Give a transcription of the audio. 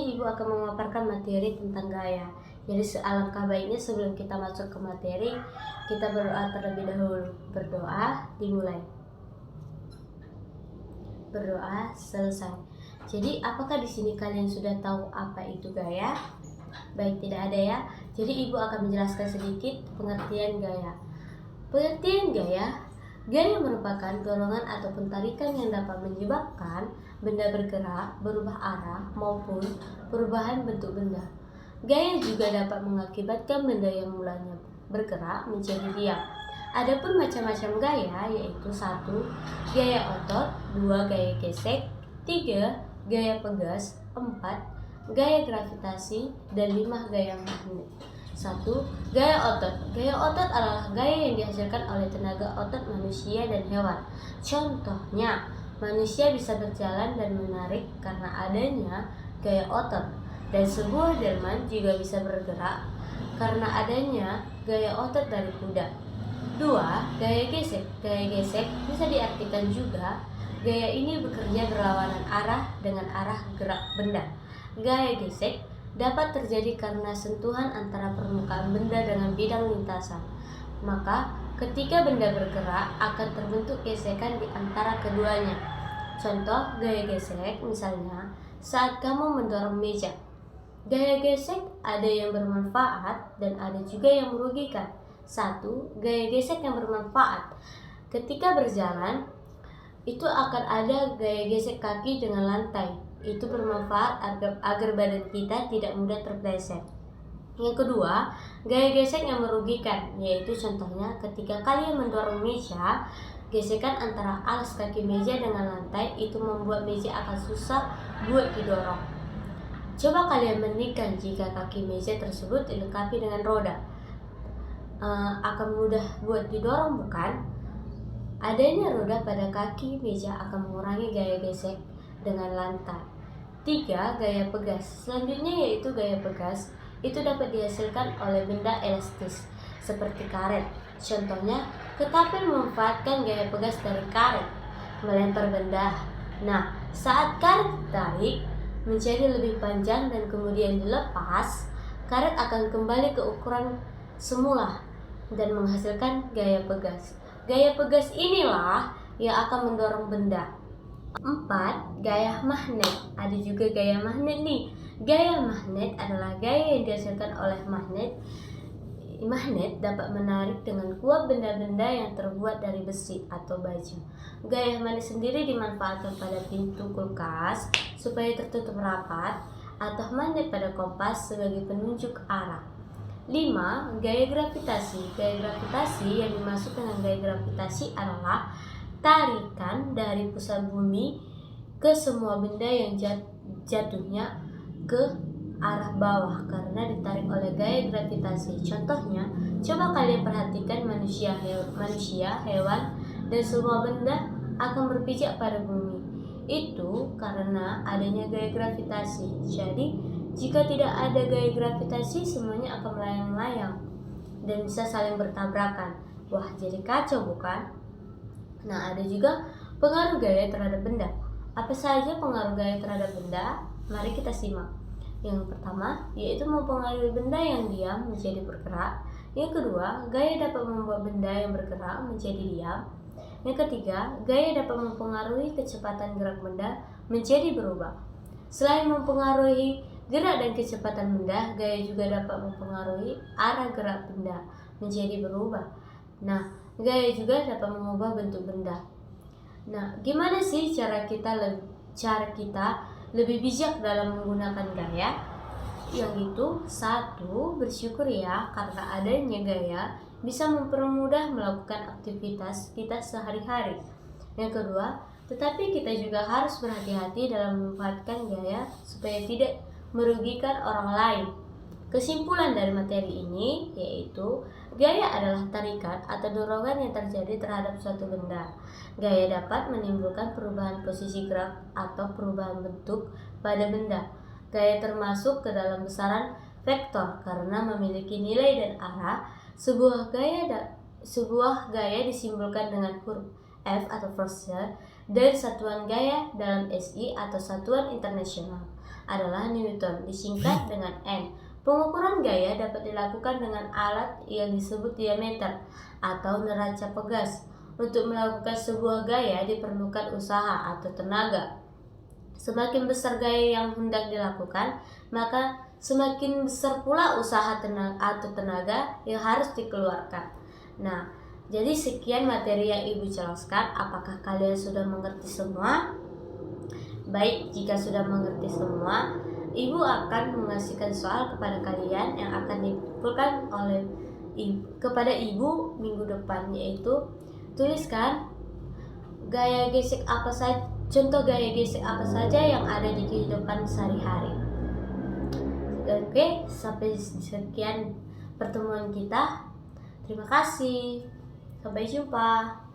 ini Ibu akan memaparkan materi tentang gaya. Jadi alangkah baiknya sebelum kita masuk ke materi, kita berdoa terlebih dahulu. Berdoa dimulai. Berdoa selesai. Jadi apakah di sini kalian sudah tahu apa itu gaya? Baik, tidak ada ya. Jadi Ibu akan menjelaskan sedikit pengertian gaya. Pengertian gaya, gaya merupakan dorongan ataupun tarikan yang dapat menyebabkan benda bergerak, berubah arah, maupun perubahan bentuk benda. Gaya juga dapat mengakibatkan benda yang mulanya bergerak menjadi diam. Adapun macam-macam gaya yaitu 1. Gaya otot, 2. Gaya gesek, 3. Gaya pegas, 4. Gaya gravitasi, dan 5. Gaya magnet. 1. Gaya otot. Gaya otot adalah gaya yang dihasilkan oleh tenaga otot manusia dan hewan. Contohnya, manusia bisa berjalan dan menarik karena adanya gaya otot, dan sebuah delman juga bisa bergerak karena adanya gaya otot dari kuda. 2. Gaya gesek. Gaya gesek bisa diartikan juga gaya ini bekerja berlawanan arah dengan arah gerak benda. Gaya gesek dapat terjadi karena sentuhan antara permukaan benda dengan bidang lintasan. Maka, ketika benda bergerak akan terbentuk gesekan di antara keduanya. Contoh gaya gesek misalnya saat kamu mendorong meja. Gaya gesek ada yang bermanfaat dan ada juga yang merugikan. 1. Gaya gesek yang bermanfaat. Ketika berjalan, itu akan ada gaya gesek kaki dengan lantai. Itu bermanfaat agar badan kita tidak mudah terpleset. Yang kedua, gaya gesek yang merugikan, yaitu contohnya ketika kalian mendorong meja, gesekan antara alas kaki meja dengan lantai itu membuat meja akan susah buat didorong. Coba kalian bandingkan jika kaki meja tersebut dilengkapi dengan roda. Akan mudah buat didorong, bukan? Adanya roda pada kaki meja akan mengurangi gaya gesek dengan lantai. 3. Gaya pegas. Selanjutnya yaitu gaya pegas. Itu dapat dihasilkan oleh benda elastis seperti karet. Contohnya, ketapel memanfaatkan gaya pegas dari karet melempar benda. Nah, saat karet ditarik menjadi lebih panjang dan kemudian dilepas, karet akan kembali ke ukuran semula dan menghasilkan gaya pegas. Gaya pegas inilah yang akan mendorong benda. 4. Gaya magnet. Ada juga gaya magnet nih. Gaya magnet adalah gaya yang dihasilkan oleh magnet. Magnet dapat menarik dengan kuat benda-benda yang terbuat dari besi atau baja. Gaya magnet sendiri dimanfaatkan pada pintu kulkas supaya tertutup rapat, atau magnet pada kompas sebagai penunjuk arah. 5. Gaya gravitasi. Gaya gravitasi yang dimaksud dengan gaya gravitasi adalah tarikan dari pusat bumi ke semua benda yang jatuhnya ke arah bawah karena ditarik oleh gaya gravitasi. Contohnya, coba kalian perhatikan manusia, hewan, dan semua benda akan berpijak pada bumi. Itu karena adanya gaya gravitasi. Jadi, jika tidak ada gaya gravitasi, semuanya akan melayang-layang dan bisa saling bertabrakan. Wah, jadi kacau, bukan? Nah, ada juga pengaruh gaya terhadap benda. Apa saja pengaruh gaya terhadap benda? Mari kita simak. Yang pertama, yaitu mempengaruhi benda yang diam menjadi bergerak. Yang kedua, gaya dapat membuat benda yang bergerak menjadi diam. Yang ketiga, gaya dapat mempengaruhi kecepatan gerak benda menjadi berubah. Selain mempengaruhi gerak dan kecepatan benda, gaya juga dapat mempengaruhi arah gerak benda menjadi berubah. Nah, gaya juga dapat mengubah bentuk benda. Nah, gimana sih cara kita lebih bijak dalam menggunakan gaya? Yang itu, 1. Bersyukur ya, karena adanya gaya bisa mempermudah melakukan aktivitas kita sehari-hari. Yang kedua, tetapi kita juga harus berhati-hati dalam memanfaatkan gaya supaya tidak merugikan orang lain. Kesimpulan dari materi ini yaitu gaya adalah tarikan atau dorongan yang terjadi terhadap suatu benda. Gaya dapat menimbulkan perubahan posisi gerak atau perubahan bentuk pada benda. Gaya termasuk ke dalam besaran vektor karena memiliki nilai dan arah. Sebuah gaya disimbolkan dengan huruf F atau force dan satuan gaya dalam SI atau satuan internasional adalah Newton, disingkat dengan N. Pengukuran gaya dapat dilakukan dengan alat yang disebut diameter atau neraca pegas. Untuk melakukan sebuah gaya diperlukan usaha atau tenaga. Semakin besar gaya yang hendak dilakukan, maka semakin besar pula usaha atau tenaga yang harus dikeluarkan. Nah, jadi sekian materi yang Ibu jelaskan. Apakah kalian sudah mengerti semua? Baik, jika sudah mengerti semua, Ibu akan mengasihkan soal kepada kalian yang akan dikumpulkan oleh kepada Ibu minggu depan, yaitu tuliskan gaya gesek apa saja, contoh gaya gesek apa saja yang ada di kehidupan sehari-hari. Oke, sampai sekian pertemuan kita. Terima kasih. Sampai jumpa.